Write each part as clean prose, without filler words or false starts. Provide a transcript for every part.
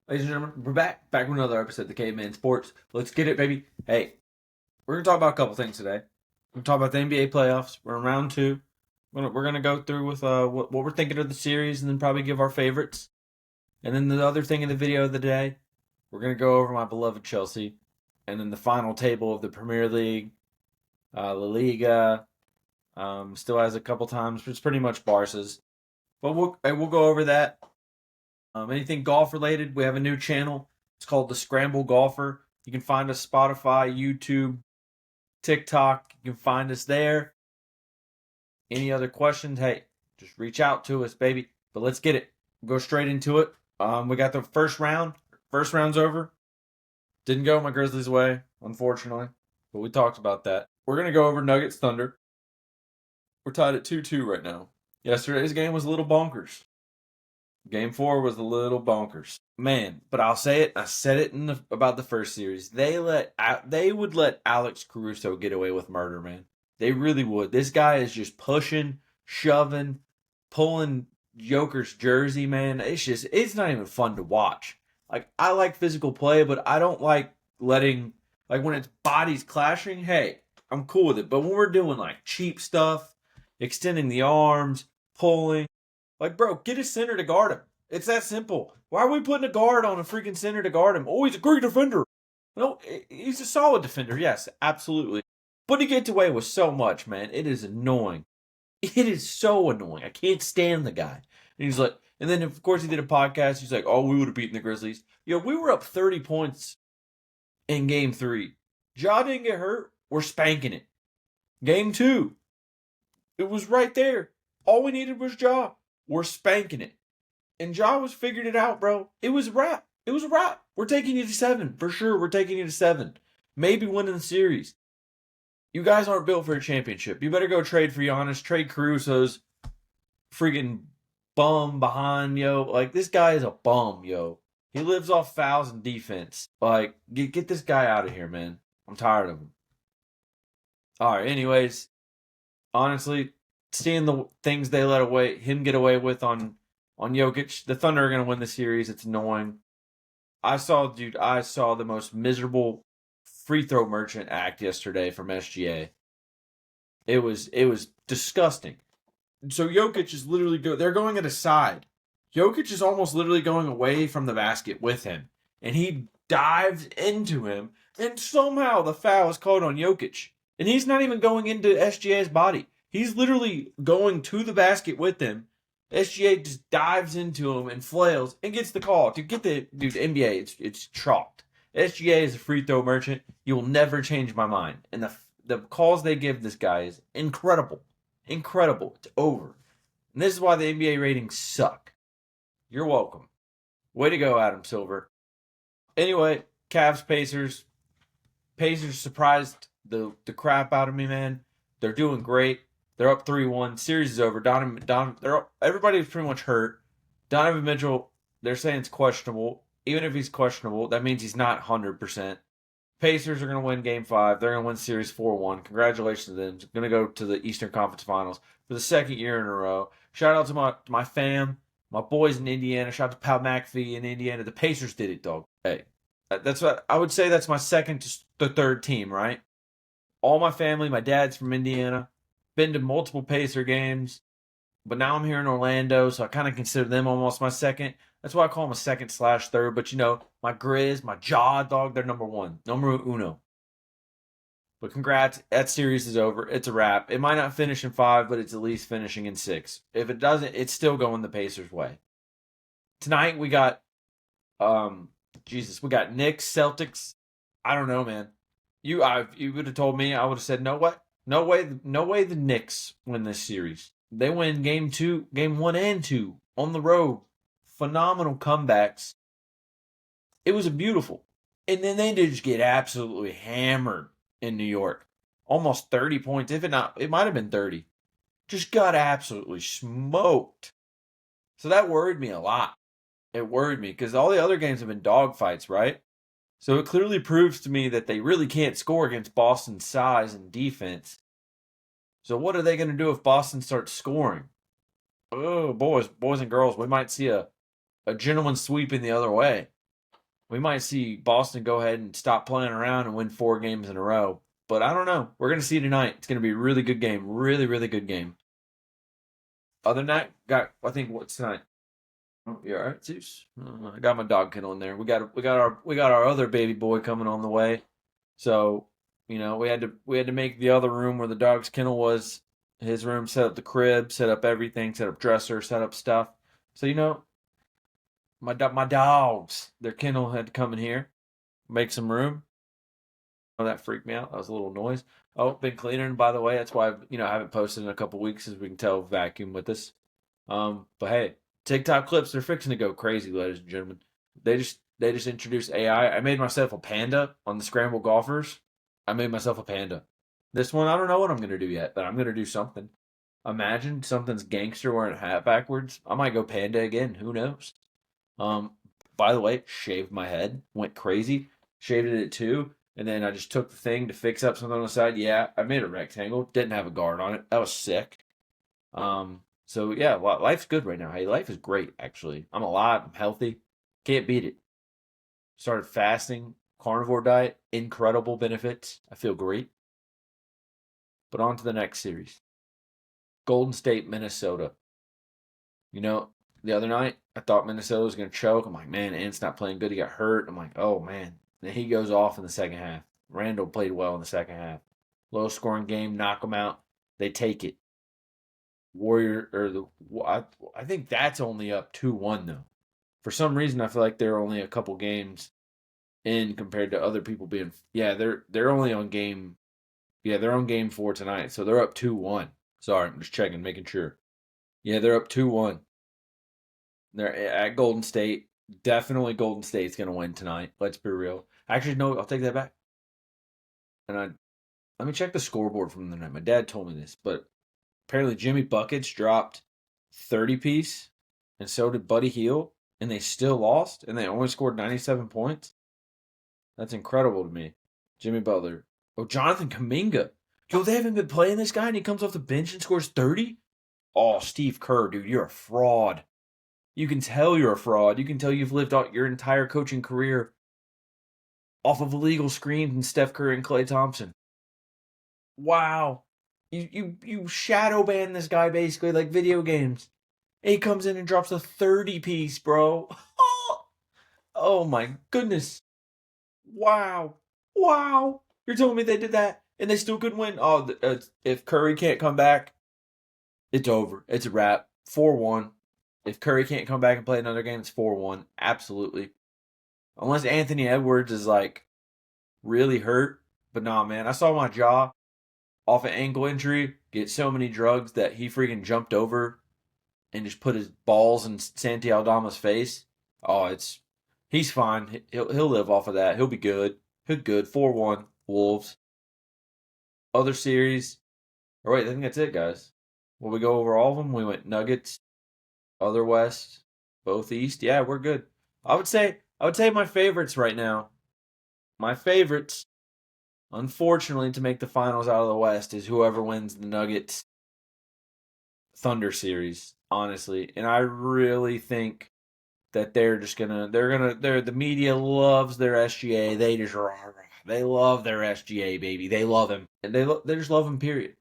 Ladies and gentlemen, we're back with another episode of the Caveman Sports. Let's get it, baby. Hey, we're gonna talk about a couple things today. We're gonna talk about the NBA playoffs. We're in round two. We're gonna go through with what we're thinking of the series, and then probably give our favorites. And then the other thing in the video of the day, we're gonna go over my beloved Chelsea, and then the final table of the Premier League, La Liga. Still has a couple times, but it's pretty much Barca's. But we'll go over that. Anything golf related, we have a new channel. It's called The Scramble Golfer. You can find us Spotify, YouTube, TikTok. You can find us there. Any other questions? Hey, just reach out to us, baby. But let's get it. Go straight into it. We got the first round. First round's over. Didn't go my Grizzlies' way, unfortunately. But we talked about that. We're going to go over Nuggets Thunder. We're tied at 2-2 right now. Yesterday's game was a little bonkers. Game 4 was a little bonkers, man. But I'll say it. I said it about the first series. They would let Alex Caruso get away with murder, man. They really would. This guy is just pushing, shoving, pulling Joker's jersey, man. It's not even fun to watch. Like, I like physical play, but I don't like letting, like, when it's bodies clashing. Hey, I'm cool with it. But when we're doing like cheap stuff, extending the arms, pulling. Like, bro, get a center to guard him. It's that simple. Why are we putting a guard on a freaking center to guard him? Oh, he's a great defender. No, he's a solid defender. Yes, absolutely. But he gets away with so much, man. It is annoying. It is so annoying. I can't stand the guy. And he's like, and then of course he did a podcast. He's like, oh, we would have beaten the Grizzlies. Yo, we were up 30 points in game 3. Ja didn't get hurt. We're spanking it. Game 2. It was right there. All we needed was Ja. We're spanking it. And Ja was figured it out, bro. It was a wrap. It was a wrap. We're taking you to 7. For sure, we're taking you to 7. Maybe winning the series. You guys aren't built for a championship. You better go trade for Giannis. Trade Caruso's freaking bum behind, yo. Like, this guy is a bum, yo. He lives off fouls and defense. Like, get this guy out of here, man. I'm tired of him. All right, anyways. Honestly, seeing the things they let him get away with on Jokic, the Thunder are going to win the series. It's annoying. I saw the most miserable free throw merchant act yesterday from SGA. It was disgusting. So Jokic is literally they're going at a side. Jokic is almost literally going away from the basket with him, and he dives into him, and somehow the foul is called on Jokic, and he's not even going into SGA's body. He's literally going to the basket with him. SGA just dives into him and flails and gets the call. The NBA, it's chalked. SGA is a free throw merchant. You will never change my mind. And the calls they give this guy is incredible. Incredible. It's over. And this is why the NBA ratings suck. You're welcome. Way to go, Adam Silver. Anyway, Cavs, Pacers. Pacers surprised the crap out of me, man. They're doing great. They're up 3-1. Series is over. Everybody was pretty much hurt. Donovan Mitchell, they're saying it's questionable. Even if he's questionable, that means he's not 100%. Pacers are going to win Game 5. They're going to win Series 4-1. Congratulations to them. Going to go to the Eastern Conference Finals for the second year in a row. Shout out to my fam, my boys in Indiana. Shout out to Pat McAfee in Indiana. The Pacers did it, dog. Hey, that's what I would say. That's my second to the third team, right? All my family, my dad's from Indiana. Been to multiple Pacer games, but now I'm here in Orlando, so I kind of consider them almost my second. That's why I call them a second/third. But my Grizz, my Jaw dog, they're number 1, numero uno. But congrats, that series is over. It's a wrap. It might not finish in 5, but it's at least finishing in 6. If it doesn't, it's still going the Pacers' way. Tonight we got, we got Knicks, Celtics. I don't know, man. You would have told me, I would have said, no way, no way the Knicks win this series. They win game 1 and 2 on the road. Phenomenal comebacks. It was beautiful. And then they did just get absolutely hammered in New York. Almost 30 points. If it not, it might have been 30. Just got absolutely smoked. So that worried me a lot. It worried me because all the other games have been dogfights, right? So it clearly proves to me that they really can't score against Boston's size and defense. So what are they going to do if Boston starts scoring? Oh, boys and girls, we might see a gentleman sweeping the other way. We might see Boston go ahead and stop playing around and win 4 games in a row. But I don't know. We're going to see tonight. It's going to be a really good game. Really, really good game. Other than that, I think what's tonight? Oh, you all right, Zeus? I got my dog kennel in there. We got our other baby boy coming on the way. So, we had to make the other room where the dog's kennel was his room, set up the crib, set up everything, set up dresser, set up stuff. So, my dogs, their kennel had to come in here, make some room. Oh, that freaked me out. That was a little noise. Oh, been cleaning, by the way. That's why I haven't posted in a couple weeks, as we can tell, vacuum with us. But hey, TikTok clips, they're fixing to go crazy, ladies and gentlemen. They just introduced AI. I made myself a panda on the Scramble Golfers. I made myself a panda. This one, I don't know what I'm gonna do yet, but I'm gonna do something. Imagine something's gangster wearing a hat backwards. I might go panda again. Who knows? Um, by the way, shaved my head, went crazy, shaved it at 2, and then I just took the thing to fix up something on the side. Yeah, I made a rectangle, didn't have a guard on it. That was sick. So yeah, life's good right now. Hey, life is great actually. I'm alive, I'm healthy, can't beat it. Started fasting, carnivore diet, incredible benefits. I feel great. But on to the next series. Golden State, Minnesota. You know, the other night, I thought Minnesota was going to choke. I'm like, man, Ant's not playing good. He got hurt. I'm like, oh, man. Then he goes off in the second half. Randall played well in the second half. Low scoring game, knock them out. They take it. Warrior, or I think that's only up 2-1, though. For some reason, I feel like they're only a couple games in compared to other people being. Yeah, they're only on game. Yeah, they're on game 4 tonight. So they're up 2-1. Sorry, I'm just checking, making sure. Yeah, they're up 2-1. They're at Golden State. Definitely Golden State's going to win tonight. Let's be real. Actually, no, I'll take that back. And let me check the scoreboard from the night. My dad told me this, but apparently Jimmy Buckets dropped 30 piece, and so did Buddy Hield, and they still lost, and they only scored 97 points. That's incredible to me. Jimmy Butler. Oh, Jonathan Kuminga. Yo, they haven't been playing this guy, and he comes off the bench and scores 30? Oh, Steve Kerr, dude, you're a fraud. You can tell you're a fraud. You can tell you've lived out your entire coaching career off of illegal screens and Steph Curry and Klay Thompson. Wow. You shadow ban this guy basically like video games. And he comes in and drops a 30 piece, bro. Oh my goodness. Wow. Wow. You're telling me they did that and they still couldn't win? Oh, if Curry can't come back, it's over. It's a wrap. 4-1. If Curry can't come back and play another game, it's 4-1. Absolutely. Unless Anthony Edwards is like really hurt. But nah, man. I saw my jaw off an ankle injury get so many drugs that he freaking jumped over and just put his balls in Santi Aldama's face. Oh, he's fine. He'll live off of that. He'll be good. He'll be good. 4-1 Wolves. Other series. Or wait, I think that's it, guys. Will we go over all of them? We went Nuggets, other West, both East. Yeah, we're good. I would say my favorites right now. My favorites, unfortunately, to make the finals out of the West is whoever wins the Nuggets Thunder series, honestly. And I really think that the media loves their SGA. They love their SGA, baby. They love him. And they just love him, period.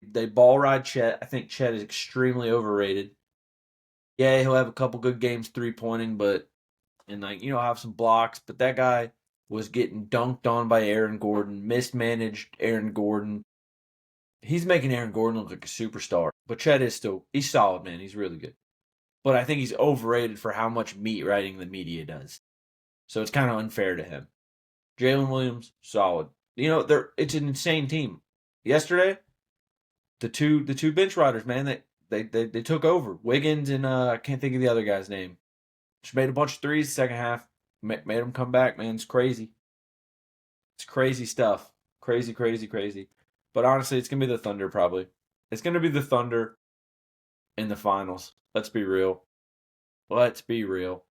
They ball ride Chet. I think Chet is extremely overrated. Yeah, he'll have a couple good games 3-pointing, and have some blocks, but that guy was getting dunked on by Aaron Gordon, mismanaged Aaron Gordon. He's making Aaron Gordon look like a superstar. But Chet he's solid, man. He's really good. But I think he's overrated for how much meat writing the media does. So it's kind of unfair to him. Jalen Williams, solid. It's an insane team. Yesterday, the two bench riders, man, they took over. Wiggins and I can't think of the other guy's name. Just made a bunch of threes second half. Made them come back, man. It's crazy. It's crazy stuff. Crazy, crazy, crazy. But honestly, it's going to be the Thunder probably. It's going to be the Thunder in the finals. Let's be real. Let's be real.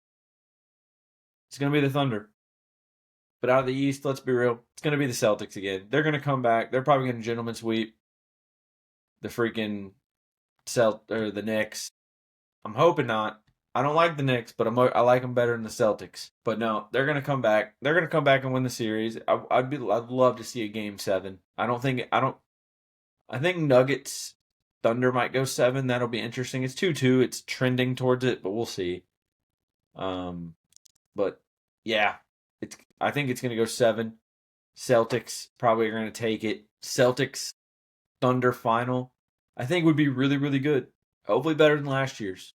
It's going to be the Thunder. But out of the East, let's be real. It's going to be the Celtics again. They're going to come back. They're probably going to gentleman sweep the freaking or the Knicks. I'm hoping not. I don't like the Knicks, but I like them better than the Celtics. But no, they're gonna come back. They're gonna come back and win the series. I'd love to see a game seven. I don't. I think Nuggets Thunder might go seven. That'll be interesting. It's 2-2. It's trending towards it, but we'll see. Um, but yeah, it's. I think it's gonna go seven. Celtics probably are gonna take it. Celtics Thunder final. I think would be really really good. Hopefully better than last year's.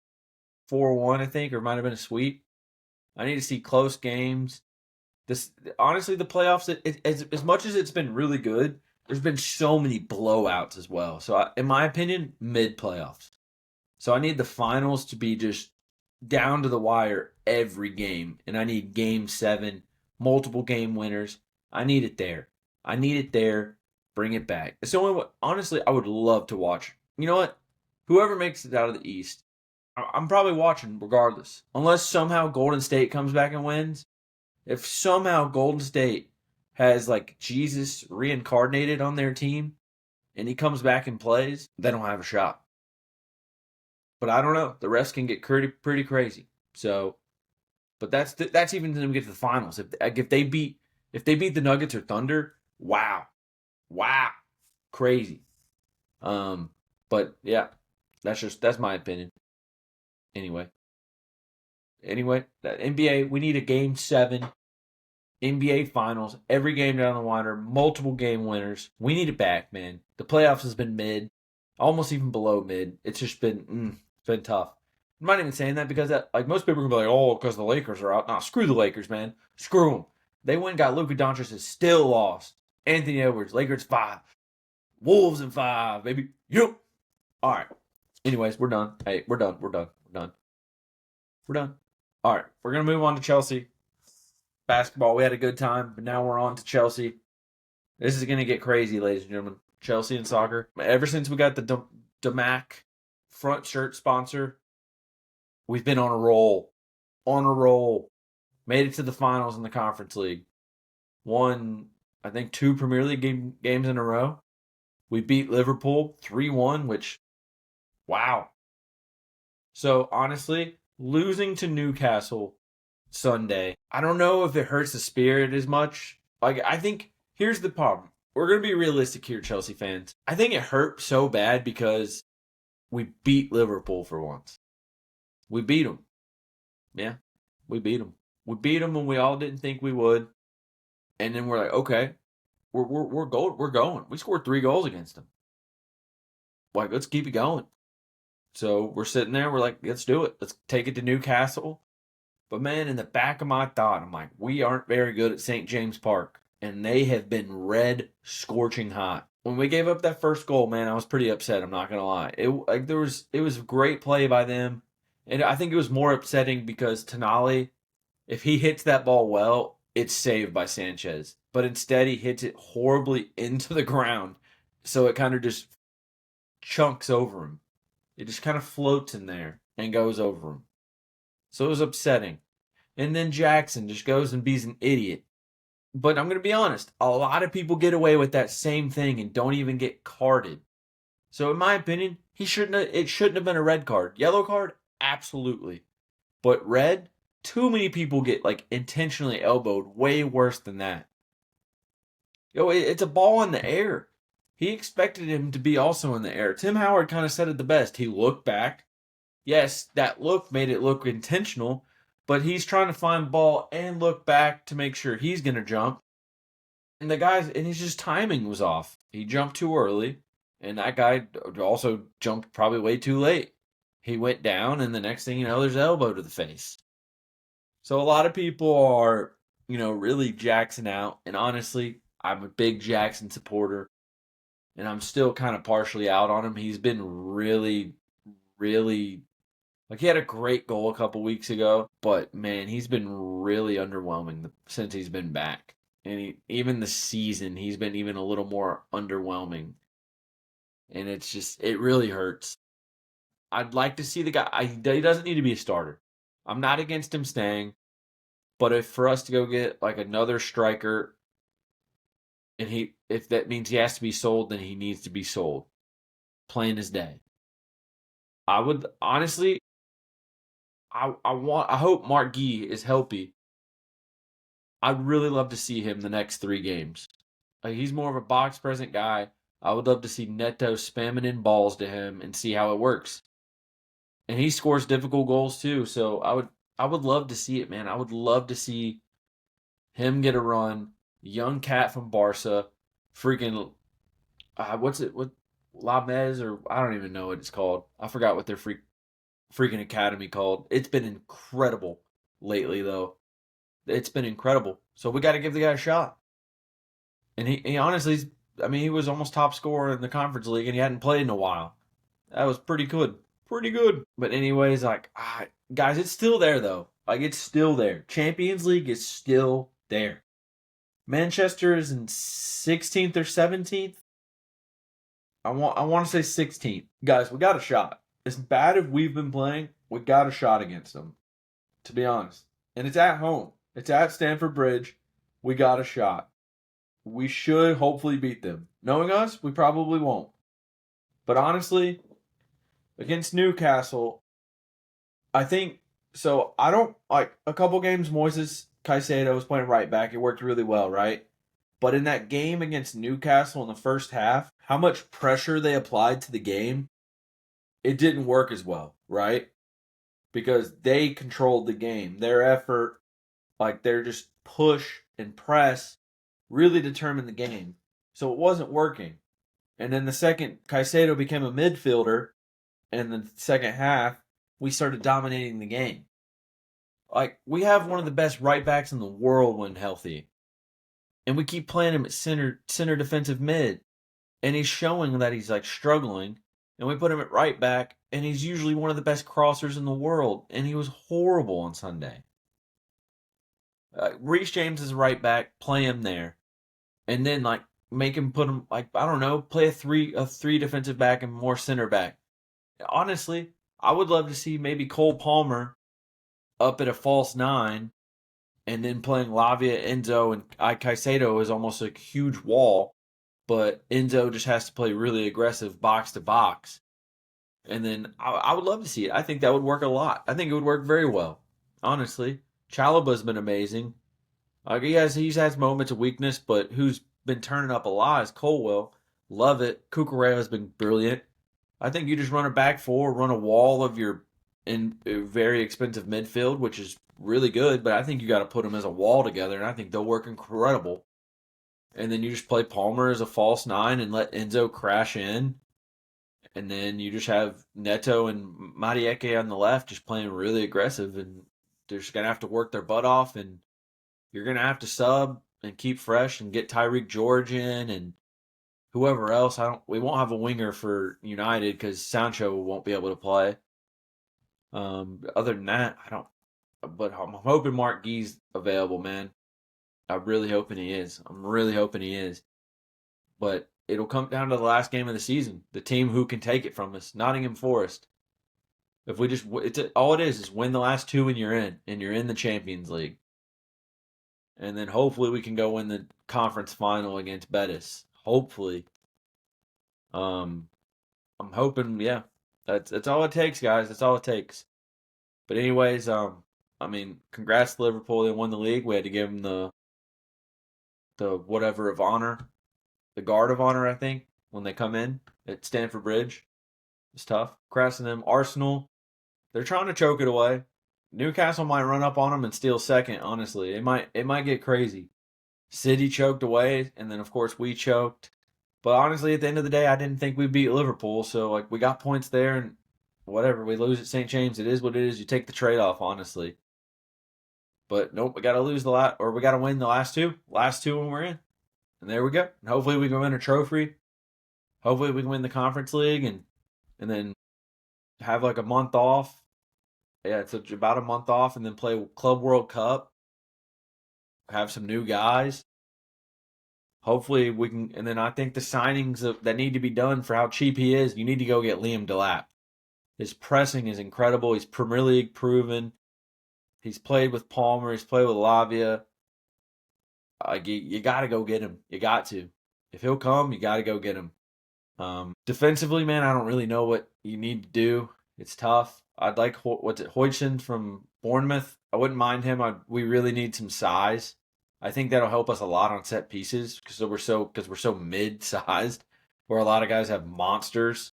4-1, I think, or it might have been a sweep. I need to see close games. This honestly, the playoffs, as much as it's been really good, there's been so many blowouts as well. So, in my opinion, mid playoffs. So I need the finals to be just down to the wire every game, and I need game seven, multiple game winners. I need it there. I need it there. Bring it back. It's the only way. Honestly, I would love to watch. You know what? Whoever makes it out of the East, I'm probably watching regardless. Unless somehow Golden State comes back and wins. If somehow Golden State has like Jesus reincarnated on their team and he comes back and plays, they don't have a shot. But I don't know. The rest can get pretty crazy. So, but that's even to them get to the finals. If they beat the Nuggets or Thunder, wow, crazy. But yeah, that's my opinion. Anyway, that NBA, we need a game seven NBA Finals, every game down the wire, multiple game winners. We need it back, man. The playoffs has been mid, almost even below mid. It's just been tough. I'm not even saying that because like most people are gonna be like, oh, because the Lakers are out. Nah, screw the Lakers, man. Screw them. They went and got Luka Doncic is still lost. Anthony Edwards, Lakers 5, Wolves in 5, baby. Yep. All right. Anyways, we're done. Hey, we're done. We're done. All right, we're gonna move on to Chelsea basketball. We had a good time, but now we're on to Chelsea. This is gonna get crazy, ladies and gentlemen. Chelsea and soccer. Ever since we got the Damac front shirt sponsor, we've been on a roll. On a roll. Made it to the finals in the Conference League. Won, I think, 2 Premier League games in a row. We beat Liverpool 3-1, which, wow. So, honestly, losing to Newcastle Sunday, I don't know if it hurts the spirit as much. Like, I think, here's the problem. We're going to be realistic here, Chelsea fans. I think it hurt so bad because we beat Liverpool for once. We beat them. Yeah, we beat them. We beat them when we all didn't think we would. And then we're like, okay, we're going. We scored 3 goals against them. Like, let's keep it going. So we're sitting there. We're like, let's do it. Let's take it to Newcastle. But man, in the back of my thought, I'm like, we aren't very good at St. James Park. And they have been red scorching hot. When we gave up that first goal, man, I was pretty upset. I'm not gonna lie. It was a great play by them, and I think it was more upsetting because Tonali, if he hits that ball well, it's saved by Sanchez. But instead, he hits it horribly into the ground, so it kind of just chunks over him. It just kind of floats in there and goes over him. So it was upsetting. And then Jackson just goes and be's an idiot. But I'm going to be honest, a lot of people get away with that same thing and don't even get carded. So in my opinion, it shouldn't have been a red card. Yellow card, absolutely. But red, too many people get like intentionally elbowed way worse than that. It's a ball in the air. He expected him to be also in the air. Tim Howard kind of said it the best. He looked back. Yes, that look made it look intentional, but he's trying to find ball and look back to make sure he's going to jump. And his just timing was off. He jumped too early, and that guy also jumped probably way too late. He went down, and the next thing you know, there's an elbow to the face. So a lot of people are, really Jackson out. And honestly, I'm a big Jackson supporter, and I'm still kind of partially out on him. He's been really, really, like, he had a great goal a couple weeks ago, but man, he's been really underwhelming since he's been back. And even the season, he's been even a little more underwhelming. And it really hurts. I'd like to see the guy. He doesn't need to be a starter. I'm not against him staying, but if for us to go get like another striker, and if that means he has to be sold, then he needs to be sold, plain as day. I would honestly, I hope Mark Gee is healthy. I'd really love to see him the next 3 games. Like, he's more of a box present guy. I would love to see Neto spamming in balls to him and see how it works. And he scores difficult goals too. So I would love to see it, man. I would love to see him get a run. Young cat from Barca, freaking what's it? What Lamez, or I don't even know what it's called. I forgot what their freaking academy called. It's been incredible lately, though. It's been incredible. So we got to give the guy a shot. And he honestly, I mean, he was almost top scorer in the conference league, and he hadn't played in a while. That was pretty good, pretty good. But anyways, like, guys, it's still there though. Like, it's still there. Champions League is still there. Manchester is in 16th or 17th. I want to say 16th. Guys, we got a shot. As bad as we've been playing, we got a shot against them. To be honest. And it's at home. It's at Stamford Bridge. We got a shot. We should hopefully beat them. Knowing us, we probably won't. But honestly, against Newcastle, I think so. I don't like a couple games. Moises Caicedo was playing right back. It worked really well, right? But in that game against Newcastle in the first half, how much pressure they applied to the game, it didn't work as well, right? Because they controlled the game. Their effort, like their just push and press, really determined the game. So it wasn't working. And then the second Caicedo became a midfielder, and the second half, we started dominating the game. Like, we have one of the best right backs in the world when healthy. And we keep playing him at center defensive mid. And he's showing that he's like struggling. And we put him at right back, and he's usually one of the best crossers in the world. And he was horrible on Sunday. Reece James is right back, play him there. And then like make him put him like, I don't know, play a three defensive back and more center back. Honestly, I would love to see maybe Cole Palmer up at a false 9, and then playing Lavia, Enzo, and Caicedo is almost a huge wall, but Enzo just has to play really aggressive box to box. And then I would love to see it. I think that would work a lot. I think it would work very well. Honestly, Chalaba's been amazing. He's had moments of weakness, but who's been turning up a lot is Colwell. Love it. Cucurella's been brilliant. I think you just run a back four, run a wall of your very expensive midfield, which is really good, but I think you got to put them as a wall together, and I think they'll work incredible. And then you just play Palmer as a false 9 and let Enzo crash in. And then you just have Neto and Marieke on the left just playing really aggressive, and they're just going to have to work their butt off, and you're going to have to sub and keep fresh and get Tyreek George in and whoever else. We won't have a winger for United because Sancho won't be able to play. Other than that, I don't. But I'm hoping Mark Gee's available, man. I'm really hoping he is. But it'll come down to the last game of the season. The team who can take it from us. Nottingham Forest. If we just, all it is win the last 2 and you're in the Champions League. And then hopefully we can go win the conference final against Betis. Hopefully. I'm hoping, yeah. That's all it takes, guys. That's all it takes. But anyways, congrats to Liverpool. They won the league. We had to give them the whatever of honor, the guard of honor, I think, when they come in at Stamford Bridge. It's tough. Crashing them. Arsenal, they're trying to choke it away. Newcastle might run up on them and steal second. Honestly, it might get crazy. City choked away, and then of course we choked. But honestly, at the end of the day, I didn't think we'd beat Liverpool. So like we got points there, and whatever, we lose at St. James. It is what it is. You take the trade off, honestly. But nope, we got to we got to win the last 2. Last 2 when we're in, and there we go. And hopefully we can win a trophy. Hopefully we can win the Conference League, and then have like a month off. Yeah, it's about a month off, and then play Club World Cup. Have some new guys. Hopefully we can, and then I think the signings that need to be done for how cheap he is, you need to go get Liam Delap. His pressing is incredible. He's Premier League proven. He's played with Palmer. He's played with Lavia. You got to go get him. You got to. If he'll come, you got to go get him. Defensively, man, I don't really know what you need to do. It's tough. I'd like what's it, Hodgson from Bournemouth. I wouldn't mind him. We really need some size. I think that'll help us a lot on set pieces because we're so mid-sized, where a lot of guys have monsters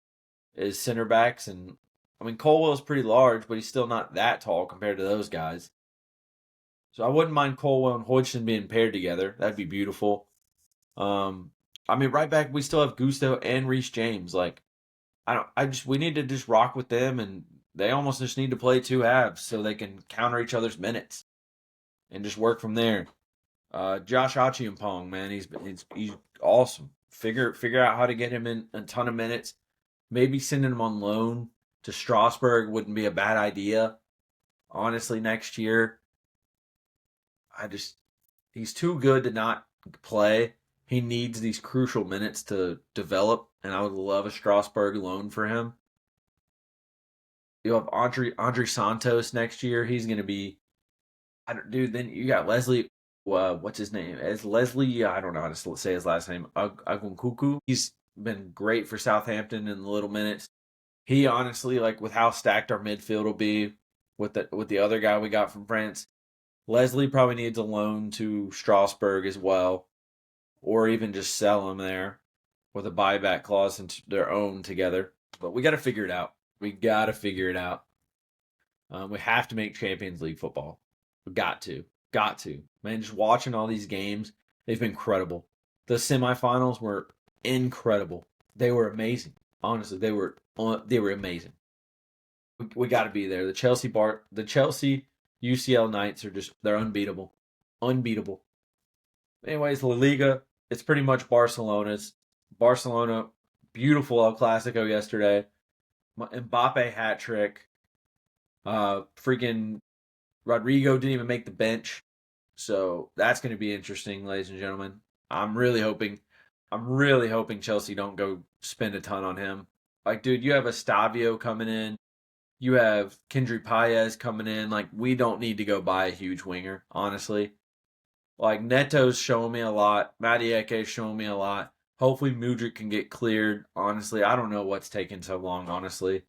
as center backs, and I mean Colwell's pretty large, but he's still not that tall compared to those guys. So I wouldn't mind Colwell and Hodgson being paired together. That'd be beautiful. Um, I mean, right back we still have Gusto and Reece James. Like I don't. I just we need to just rock with them, and they almost just need to play two halves so they can counter each other's minutes and just work from there. Josh Achiampong, man, he's awesome. Figure out how to get him in a ton of minutes. Maybe sending him on loan to Strasbourg wouldn't be a bad idea. Honestly, next year, I just he's too good to not play. He needs these crucial minutes to develop, and I would love a Strasbourg loan for him. You have Andre Santos next year. He's going to be, I don't, dude. Then you got Leslie. What's his name? It's Leslie. I don't know how to say his last name. Agunkuku. He's been great for Southampton in the little minutes. He honestly, like with how stacked our midfield will be with the other guy we got from France. Leslie probably needs a loan to Strasbourg as well, or even just sell him there with a buyback clause into their own together. But we got to figure it out. We got to figure it out. We have to make Champions League football. We got to. Got to. Man, just watching all these games, they've been incredible. The semifinals were incredible. They were amazing. Honestly, they were amazing. We got to be there. The Chelsea UCL Knights are they're unbeatable. Unbeatable. Anyways, La Liga, it's pretty much Barcelona's. Barcelona, beautiful El Clasico yesterday. Mbappe hat trick. Freaking Rodrigo didn't even make the bench. So that's going to be interesting, ladies and gentlemen. I'm really hoping Chelsea don't go spend a ton on him. Like, dude, you have Estavio coming in. You have Kendry Paez coming in. Like, we don't need to go buy a huge winger, honestly. Like, Neto's showing me a lot. Madieke's showing me a lot. Hopefully, Mudryk can get cleared. Honestly, I don't know what's taking so long, honestly.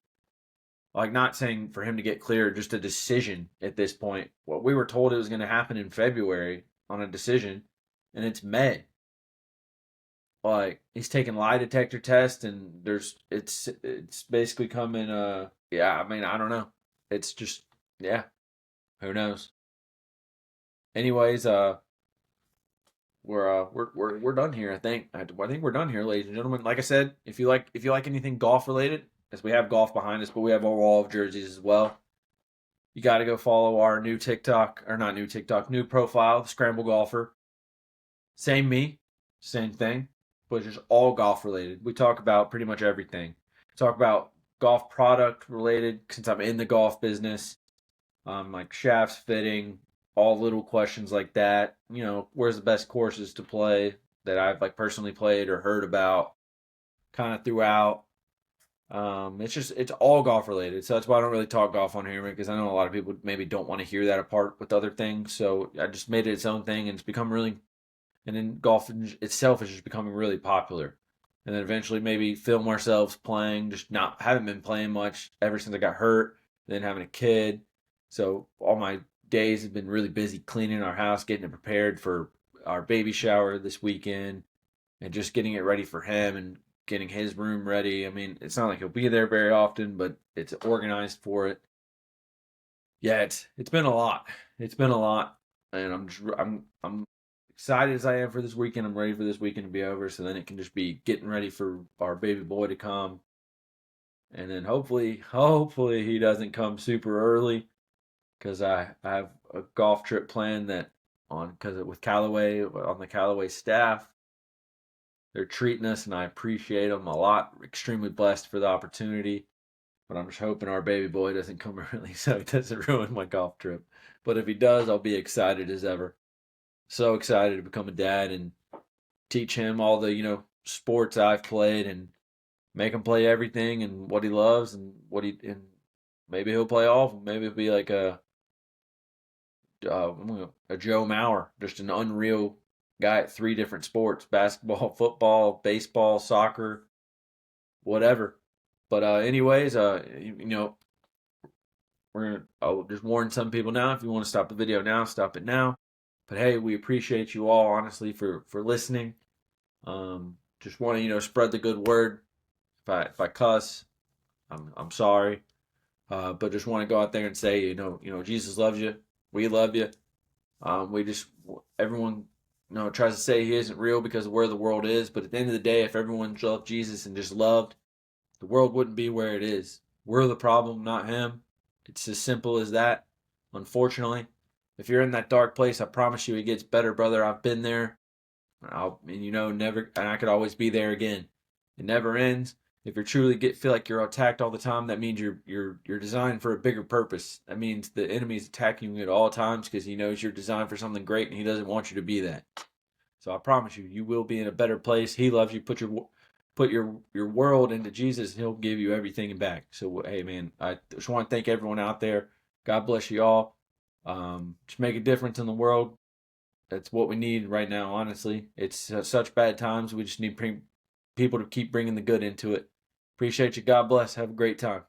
Like, not saying for him to get cleared, just a decision at this point. Well, we were told it was going to happen in February on a decision, and it's May. Like, he's taking lie detector tests, and it's basically coming. Yeah, I mean, I don't know. It's just, yeah, who knows? Anyways, we're done here. I think we're done here, ladies and gentlemen. Like I said, if you like anything golf related, as we have golf behind us, but we have a wall of jerseys as well. You got to go follow our new TikTok, or not new TikTok, new profile, the Scramble Golfer. Same me, same thing, but just all golf related. We talk about pretty much everything. Talk about golf product related, since I'm in the golf business, like shafts fitting, all little questions like that. Where's the best courses to play that I've like personally played or heard about, kind of throughout. It's all golf related, so that's why I don't really talk golf on here because I know a lot of people maybe don't want to hear that apart with other things. So I just made it its own thing, and it's become really, and then golf itself is just becoming really popular. And then eventually maybe film ourselves playing. Just not haven't been playing much ever since I got hurt. Then having a kid, so all my days have been really busy cleaning our house, getting it prepared for our baby shower this weekend, and just getting it ready for him and getting his room ready. I mean, it's not like he'll be there very often, but it's organized for it. Yeah, it's been a lot. It's been a lot, and I'm excited as I am for this weekend. I'm ready for this weekend to be over, so then it can just be getting ready for our baby boy to come, and then hopefully he doesn't come super early because I have a golf trip planned that on because with Callaway on the Callaway staff. They're treating us, and I appreciate them a lot. Extremely blessed for the opportunity. But I'm just hoping our baby boy doesn't come early so it doesn't ruin my golf trip. But if he does, I'll be excited as ever. So excited to become a dad and teach him all the, sports I've played and make him play everything and what he loves and and maybe he'll play all of them. Maybe it'll be like a Joe Mauer, just an unreal guy at three different sports: basketball, football, baseball, soccer, whatever. But anyways, I'll just warn some people now. If you want to stop the video now, stop it now. But hey, we appreciate you all honestly for listening. Just want to spread the good word. If I cuss, I'm sorry. But just want to go out there and say Jesus loves you. We love you. We just everyone tries to say he isn't real because of where the world is. But at the end of the day, if everyone loved Jesus and just loved, the world wouldn't be where it is. We're the problem, not him. It's as simple as that. Unfortunately, if you're in that dark place, I promise you it gets better, brother. I've been there. Never, and I could always be there again. It never ends. If you truly feel like you're attacked all the time, that means you're designed for a bigger purpose. That means the enemy's attacking you at all times because he knows you're designed for something great and he doesn't want you to be that. So I promise you, you will be in a better place. He loves you. Put your world into Jesus, and he'll give you everything back. So hey, man, I just want to thank everyone out there. God bless you all. Just make a difference in the world. That's what we need right now, honestly. It's such bad times. We just need people to keep bringing the good into it. Appreciate you. God bless. Have a great time.